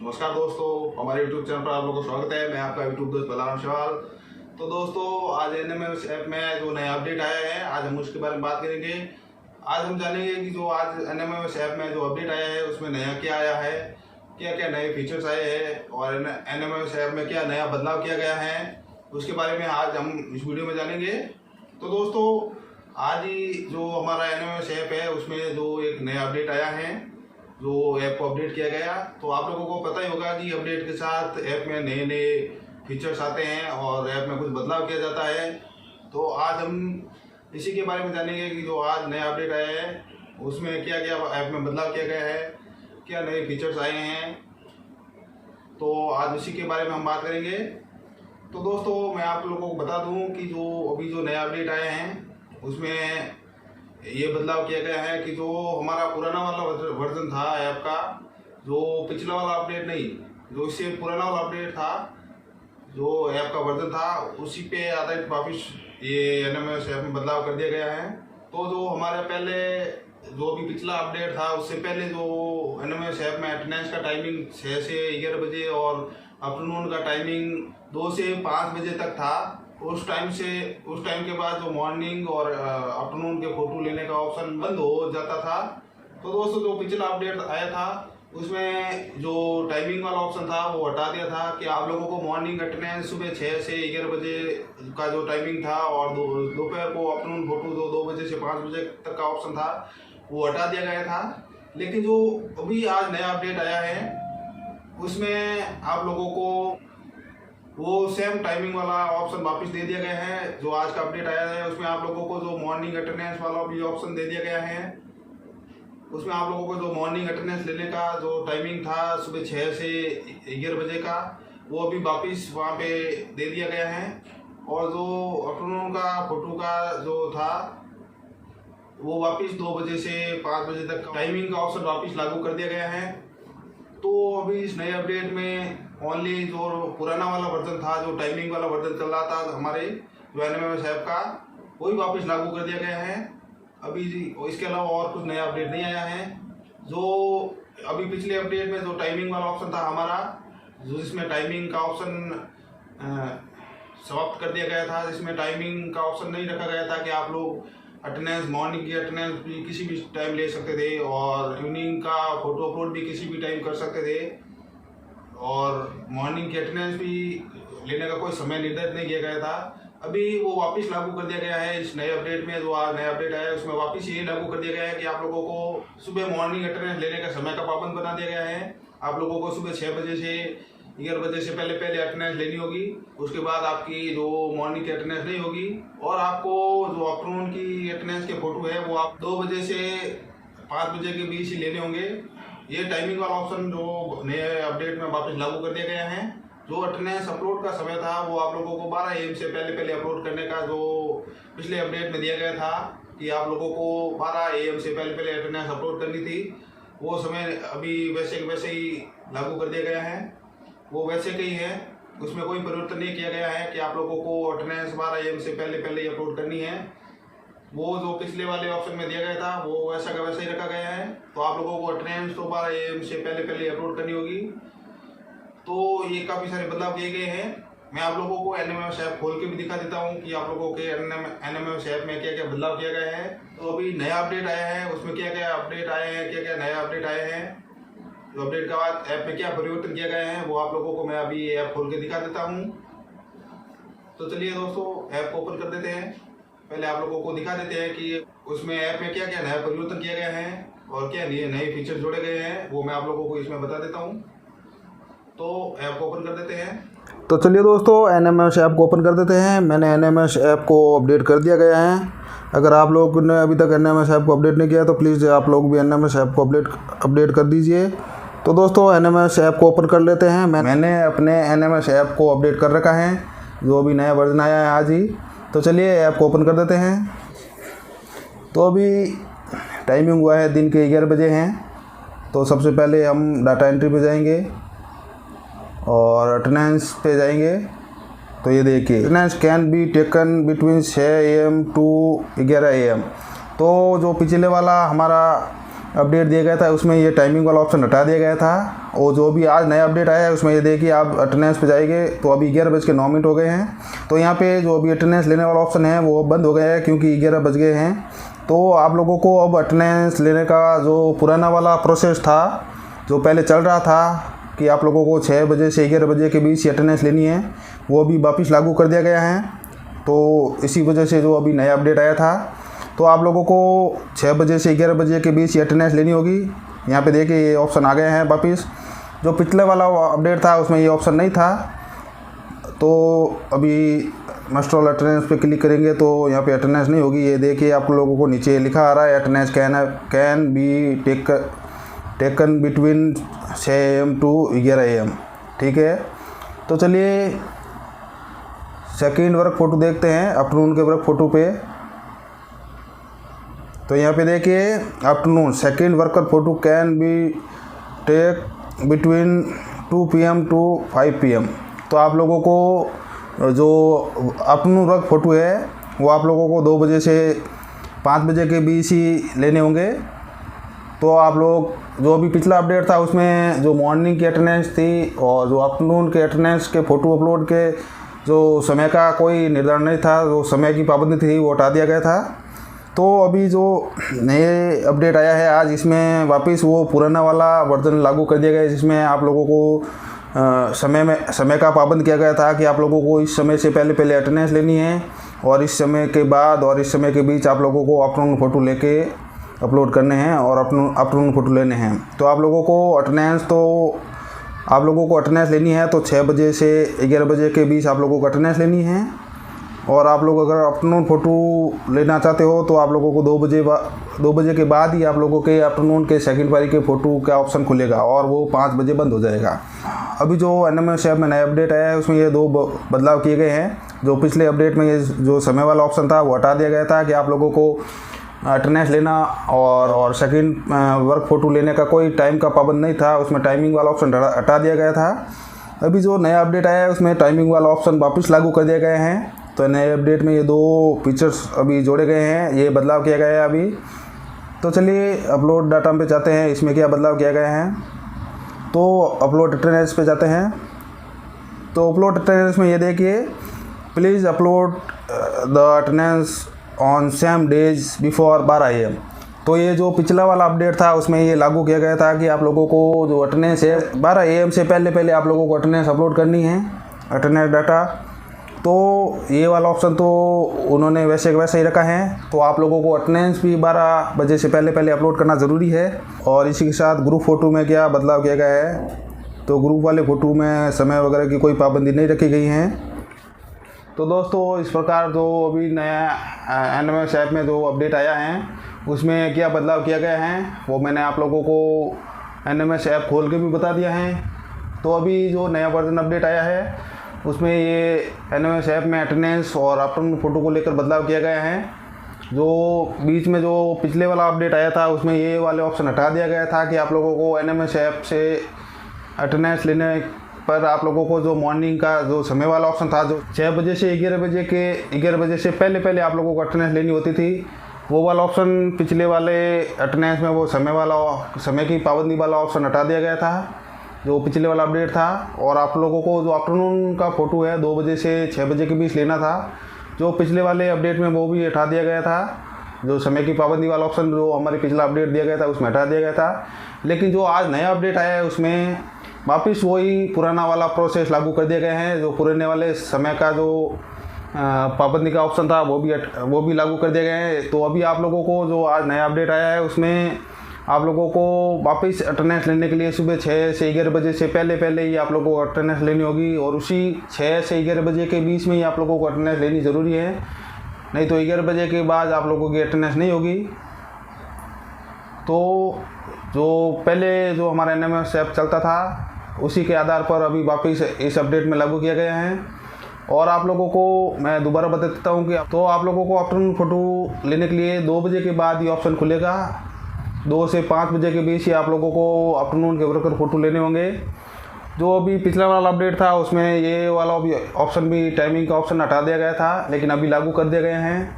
नमस्कार दोस्तों, हमारे YouTube चैनल पर आप लोगों का स्वागत है। मैं आपका YouTube दोस्त बलराम सवाल। तो दोस्तों, आज एनएमएस ऐप में जो नया अपडेट आया है, आज हम उसके बारे में बात करेंगे। आज हम जानेंगे कि जो आज एनएमएस ऐप में जो अपडेट आया है उसमें नया क्या आया है, क्या क्या नए फीचर्स आए हैं और एनएमएस ऐप में क्या नया बदलाव किया गया है, उसके बारे में आज हम इस वीडियो में जानेंगे। तो दोस्तों, आज ही जो हमारा एनएमएस ऐप है उसमें जो एक नया अपडेट आया है, जो ऐप को अपडेट किया गया। तो आप लोगों को पता ही होगा कि अपडेट के साथ ऐप में नए नए फीचर्स आते हैं और ऐप में कुछ बदलाव किया जाता है। तो आज हम इसी के बारे में जानेंगे कि जो आज नया अपडेट आया है उसमें क्या क्या ऐप में बदलाव किया गया है, क्या नए फीचर्स आए हैं। तो आज इसी के बारे में हम बात करेंगे। तो दोस्तों, मैं आप लोगों को बता दूं कि जो अभी जो नया अपडेट आए हैं उसमें ये बदलाव किया गया है कि जो हमारा पुराना वाला वर्जन था ऐप का, जो पिछला वाला अपडेट नहीं, जो इससे पुराना वाला अपडेट था, जो ऐप का वर्जन था, उसी पे आधारित वापिस ये एनएमएस ऐप में बदलाव कर दिया गया है। तो जो हमारे पहले जो भी पिछला अपडेट था उससे पहले जो एनएमएस ऐप में अटेंडेंस का टाइमिंग 6 से 11 बजे और आफ्टरनून का टाइमिंग 2 से 5 बजे तक था। उस टाइम के बाद जो मॉर्निंग और आफ्टरनून के फोटो लेने का ऑप्शन बंद हो जाता था। तो दोस्तों, जो पिछला अपडेट आया था उसमें जो टाइमिंग वाला ऑप्शन था वो हटा दिया था कि आप लोगों को मॉर्निंग अटेंडेंस सुबह 6 से 11 बजे का जो टाइमिंग था और दोपहर को आफ्टरनून फोटो जो 2 बजे से 5 बजे तक का ऑप्शन था वो हटा दिया गया था। लेकिन जो अभी आज नया अपडेट आया है उसमें आप लोगों को वो सेम टाइमिंग वाला ऑप्शन वापस दे दिया गया है। जो आज का अपडेट आया है उसमें आप लोगों को जो मॉर्निंग अटेंडेंस वाला भी ऑप्शन दे दिया गया है। उसमें आप लोगों को जो मॉर्निंग अटेंडेंस लेने का जो टाइमिंग था सुबह 6 से 11 बजे का, वो अभी वापस वहाँ पे दे दिया गया है। और जो आफ्टरनून का फोटो का जो था वो वापस 2 बजे से 5 बजे तक टाइमिंग का ऑप्शन वापस लागू कर दिया गया है। तो अभी इस नए अपडेट में ओनली जो पुराना वाला वर्जन था, जो टाइमिंग वाला वर्जन चल रहा था हमारे जो एनएमएस ऐप का, वही वापस लागू कर दिया गया है अभी। इसके अलावा और कुछ नया अपडेट नहीं आया है। जो अभी पिछले अपडेट में जो टाइमिंग वाला ऑप्शन था हमारा, जो जिसमें टाइमिंग का ऑप्शन समाप्त कर दिया गया था, जिसमें टाइमिंग का ऑप्शन नहीं रखा गया था कि आप लोग अटेंडेंस, मॉर्निंग की अटेंडेंस भी किसी भी टाइम ले सकते थे और इवनिंग का फोटो अपलोड भी किसी भी टाइम कर सकते थे और मॉर्निंग की अटेंडेंस भी लेने का कोई समय निर्धारित नहीं किया गया था। अभी वो वापस लागू कर दिया गया है इस नए अपडेट में। जो आज नया अपडेट आया है उसमें वापस ये लागू कर दिया गया है कि आप लोगों को सुबह मॉर्निंग अटेंडेंस लेने का समय का पाबंद बना दिया गया है। आप लोगों को सुबह 6 बजे से 11 बजे से पहले अटेंडेंस लेनी होगी। उसके बाद आपकी जो मॉर्निंग की अटेंडेंस नहीं होगी और आपको जो आफ्टरनून की अटेंडेंस के फोटो है वो आप 2 बजे से 5 बजे के बीच ही लेने होंगे। ये टाइमिंग वाला ऑप्शन जो नए अपडेट में वापस लागू कर दिया गया है। जो अटेंडेंस अपलोड का समय था वो आप लोगों को 12 AM से पहले अपलोड करने का जो पिछले अपडेट में दिया गया था कि आप लोगों को 12 AM से पहले अटेंडेंस अपलोड करनी थी, वो समय अभी वैसे ही लागू कर दिया गया है। वो वैसे का ही है, उसमें कोई परिवर्तन नहीं किया गया है कि आप लोगों को अटेंडेंस 12 AM से पहले ही अपलोड करनी है। वो जो पिछले वाले ऑप्शन में दिया गया था वो वैसा का वैसा ही रखा गया है। तो आप लोगों को अटेंडेंस तो 12 AM से पहले अपलोड करनी होगी। तो ये काफ़ी सारे बदलाव किए गए हैं। मैं आप लोगों को एनएमएस ऐप खोल के भी दिखा देता हूँ कि आप लोगों के एनएमएस ऐप में क्या क्या बदलाव किया गया है। तो अभी नया अपडेट आया है, उसमें क्या क्या अपडेट आए हैं, क्या क्या नया अपडेट आए हैं, जो अपडेट के बाद ऐप में क्या परिवर्तन किया गया है, वो आप लोगों को मैं अभी ऐप खोल के दिखा देता हूँ। तो चलिए दोस्तों, ऐप को ओपन कर देते हैं। पहले आप लोगों को दिखा देते हैं कि उसमें ऐप में क्या क्या नया परिवर्तन किया गया है और क्या नए फीचर जोड़े गए हैं, वो मैं आप लोगों को इसमें बता देता हूँ। तो ऐप को ओपन कर देते हैं। तो चलिए दोस्तों, एनएमएस ऐप को ओपन कर देते हैं। मैंने एनएमएस ऐप को अपडेट कर दिया गया है। अगर आप लोग ने अभी तक एनएमएस ऐप को अपडेट नहीं किया तो प्लीज़ आप लोग भी एनएमएस ऐप को अपडेट कर दीजिए। तो दोस्तों, एनएमएस ऐप को ओपन कर लेते हैं। मैंने अपने एनएमएस ऐप को अपडेट कर रखा है, जो अभी नया वर्जन आया है आज ही। तो चलिए ऐप को ओपन कर देते हैं। तो अभी टाइमिंग हुआ है दिन के 11 बजे हैं। तो सबसे पहले हम डाटा एंट्री पे जाएंगे और अटेंडेंस पे जाएंगे। तो ये देखिए, attendance can be taken between 6 AM to 11 AM। तो जो पिछले वाला हमारा अपडेट दिया गया था उसमें ये टाइमिंग वाला ऑप्शन हटा दिया गया था। और जो भी आज नया अपडेट आया है उसमें ये देखिए आप अटेंडेंस पे जाएंगे तो अभी 11:09 हो गए हैं। तो यहाँ पे जो अभी अटेंडेंस लेने वाला ऑप्शन है वो बंद हो गया है क्योंकि 11 बज गए हैं। तो आप लोगों को अब अटेंडेंस लेने का जो पुराना वाला प्रोसेस था, जो पहले चल रहा था कि आप लोगों को 6 बजे से 11 बजे के बीच अटेंडेंस लेनी है, वो अभी वापस लागू कर दिया गया है। तो इसी वजह से जो अभी नया अपडेट आया था, तो आप लोगों को 6 बजे से 11 बजे के बीच अटेंडेंस लेनी होगी। यहाँ पे देखिए ये ऑप्शन आ गए हैं वापस। जो पिछले वाला अपडेट था उसमें ये ऑप्शन नहीं था। तो अभी मस्ट ऑल अटेंडेंस पे क्लिक करेंगे तो यहाँ पे अटेंडेंस नहीं होगी। ये देखिए आप लोगों को नीचे लिखा आ रहा है attendance can be taken between 6 AM to 11 AM। ठीक है, तो चलिए सेकेंड वर्क फ़ोटो देखते हैं आफ्टरनून के वर्क फ़ोटो पे। तो यहाँ पे देखिए afternoon second worker photo can be take between 2 PM to 5 PM। तो आप लोगों को जो आफ्टरनून वर्क फ़ोटो है वो आप लोगों को 2 बजे से 5 बजे के बीच ही लेने होंगे। तो आप लोग जो अभी पिछला अपडेट था उसमें जो मॉर्निंग की अटेंडेंस थी और जो आफ्टरनून के अटेंडेंस के फ़ोटो अपलोड के जो समय का कोई निर्धारण नहीं था, जो समय की पाबंदी थी वो हटा दिया गया था। तो अभी जो नए अपडेट आया है आज, इसमें वापस वो पुराना वाला वर्जन लागू कर दिया गया है, जिसमें आप लोगों को समय का पाबंद किया गया था कि आप लोगों को इस समय से पहले अटेंडेंस लेनी है और इस समय के बाद और इस समय के बीच आप लोगों को आफ्टरनून फ़ोटो लेके अपलोड करने हैं और आफ्टरनून फ़ोटो लेने हैं। तो आप लोगों को अटेंडेंस लेनी है तो 6 बजे से 11 बजे के बीच आप लोगों को अटेंडेंस लेनी है। और आप लोग अगर आफ्टरनून फ़ोटो लेना चाहते हो तो आप लोगों को 2 बजे के बाद ही आप लोगों के आफ्टरनून के सेकंड पारी के फ़ोटो का ऑप्शन खुलेगा और वो 5 बजे बंद हो जाएगा। अभी जो NMS ऐप में नया अपडेट आया है उसमें ये 2 बदलाव किए गए हैं। जो पिछले अपडेट में ये जो समय वाला ऑप्शन था वो हटा दिया गया था कि आप लोगों को अटेंडेंस लेना और सेकंड वर्क फ़ोटो लेने का कोई टाइम का पाबंद नहीं था, उसमें टाइमिंग वाला ऑप्शन हटा दिया गया था। अभी जो नया अपडेट आया है उसमें टाइमिंग वाला ऑप्शन वापस लागू कर दिए गए हैं। तो नए अपडेट में ये 2 फीचर्स अभी जोड़े गए हैं, ये बदलाव किया गया है अभी। तो चलिए अपलोड डाटा पे जाते हैं, इसमें क्या बदलाव किया गया है। तो अपलोड अटेंडेंस पे जाते हैं। तो अपलोड अटेंडेंस में ये देखिए please upload the attendance on same days before 12 AM। तो ये जो पिछला वाला अपडेट था उसमें ये लागू किया गया था कि आप लोगों को जो अटेंडेंस है 12 AM से पहले आप लोगों को अटेंडेंस अपलोड करनी है, अटेंडेंस डाटा। तो ये वाला ऑप्शन तो उन्होंने वैसे ही रखा है। तो आप लोगों को अटेंडेंस भी 12 बजे से पहले अपलोड करना ज़रूरी है। और इसी के साथ ग्रुप फ़ोटो में क्या बदलाव किया गया है, तो ग्रुप वाले फ़ोटो में समय वगैरह की कोई पाबंदी नहीं रखी गई है। तो दोस्तों इस प्रकार जो अभी नया NMS ऐप में जो अपडेट आया है उसमें क्या बदलाव किया गया है वो मैंने आप लोगों को NMS ऐप खोल के भी बता दिया है। तो अभी जो नया वर्जन अपडेट आया है उसमें ये NMS ऐप में अटेंडेंस और आफ्टरनून फ़ोटो को लेकर बदलाव किया गया है। जो बीच में जो पिछले वाला अपडेट आया था उसमें ये वाले ऑप्शन हटा दिया गया था कि आप लोगों को NMS ऐप से अटेंडेंस लेने पर आप लोगों को जो मॉर्निंग का जो समय वाला ऑप्शन था, जो 6 बजे से 11 बजे से पहले आप लोगों को अटेंडेंस लेनी होती थी, वो वाला ऑप्शन पिछले वाले अटेंडेंस में वो समय की पाबंदी वाला ऑप्शन हटा दिया गया था जो पिछले वाला अपडेट था। और आप लोगों को जो आफ्टरनून का फ़ोटो है 2 बजे से 6 बजे के बीच लेना था, जो पिछले वाले अपडेट में वो भी हटा दिया गया था। जो समय की पाबंदी वाला ऑप्शन जो हमारे पिछला अपडेट दिया गया था उसमें हटा दिया गया था। लेकिन जो आज नया अपडेट आया है उसमें वापस वही पुराना वाला प्रोसेस लागू कर दिए गए हैं। जो पुराने वाले समय का जो पाबंदी का ऑप्शन था वो भी लागू कर दिए गए हैं। तो अभी आप लोगों को जो आज नया अपडेट आया है उसमें आप लोगों को वापस अटेंडेंस लेने के लिए सुबह 6 से 11 बजे से पहले ही आप लोगों को अटेंडेंस लेनी होगी और उसी 6 से 11 बजे के बीच में ही आप लोगों को अटेंडेंस लेनी ज़रूरी है। नहीं तो 11 बजे के बाद आप लोगों की अटेंडेंस नहीं होगी। तो जो पहले जो हमारा NMS ऐप चलता था उसी के आधार पर अभी वापस इस अपडेट में लागू किया गया है। और आप लोगों को मैं दोबारा बता देता हूँ कि तो आप लोगों को आफ्टरनून फ़ोटो लेने के लिए 2 बजे के बाद ये ऑप्शन खुलेगा। 2 से 5 बजे के बीच ही आप लोगों को आफ्टरनून के वर्कर फ़ोटो लेने होंगे। जो अभी पिछला वाला अपडेट था उसमें ये वाला ऑप्शन भी टाइमिंग का ऑप्शन हटा दिया गया था, लेकिन अभी लागू कर दिए गए हैं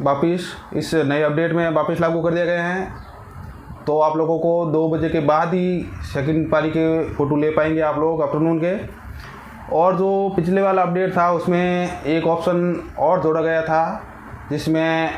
वापस। इस नए अपडेट में वापस लागू कर दिए गए हैं। तो आप लोगों को 2 बजे के बाद ही सेकंड पारी के फ़ोटो ले पाएंगे आप लोग आफ्टरनून के। और जो पिछले वाला अपडेट था उसमें एक ऑप्शन और जोड़ा गया था, जिसमें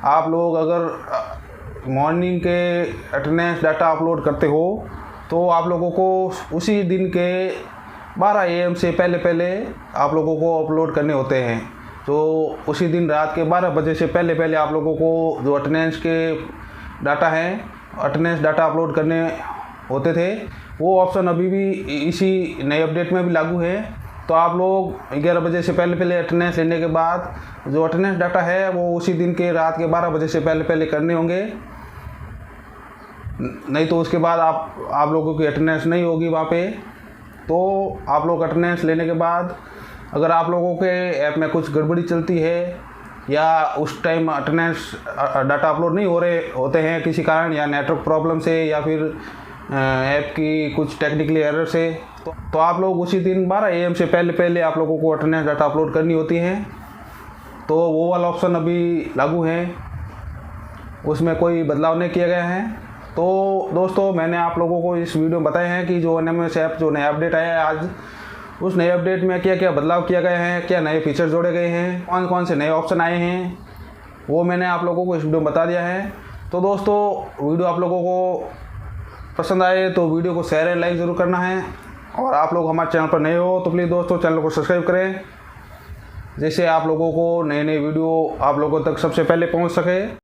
आप लोग अगर मॉर्निंग के अटेंडेंस डाटा अपलोड करते हो तो आप लोगों को उसी दिन के 12 AM से पहले आप लोगों को अपलोड करने होते हैं। तो उसी दिन रात के 12 बजे से पहले आप लोगों को जो अटेंडेंस के डाटा हैं, अटेंडेंस डाटा अपलोड करने होते थे, वो ऑप्शन अभी भी इसी नए अपडेट में भी लागू है। तो आप लोग 11 बजे से पहले अटेंडेंस लेने के बाद जो अटेंडेंस डाटा है वो उसी दिन के रात के 12 बजे से पहले करने होंगे, नहीं तो उसके बाद आप लोगों की अटेंडेंस नहीं होगी वहाँ पे। तो आप लोग अटेंडेंस लेने के बाद अगर आप लोगों के ऐप में कुछ गड़बड़ी चलती है या उस टाइम अटेंडेंस डाटा अपलोड नहीं हो रहे होते हैं किसी कारण, या नेटवर्क प्रॉब्लम से या फिर ऐप की कुछ टेक्निकली एरर से, तो आप लोग उसी दिन 12 AM से पहले आप लोगों को अटेंडेंस डाटा अपलोड करनी होती है। तो वो वाला ऑप्शन अभी लागू है, उसमें कोई बदलाव नहीं किया गया है। तो दोस्तों, मैंने आप लोगों को इस वीडियो में बताया है कि जो NMS ऐप जो नया अपडेट आया है आज, उस नए अपडेट में क्या क्या बदलाव किया गया है, क्या नए फीचर जोड़े गए हैं, कौन कौन से नए ऑप्शन आए हैं, वो मैंने आप लोगों को इस वीडियो में बता दिया है। तो दोस्तों, वीडियो आप लोगों को पसंद आए तो वीडियो को शेयर एंड लाइक ज़रूर करना है, और आप लोग हमारे चैनल पर नए हो तो प्लीज़ दोस्तों चैनल को सब्सक्राइब करें, जैसे आप लोगों को नए वीडियो आप लोगों तक सबसे पहले पहुंच सके।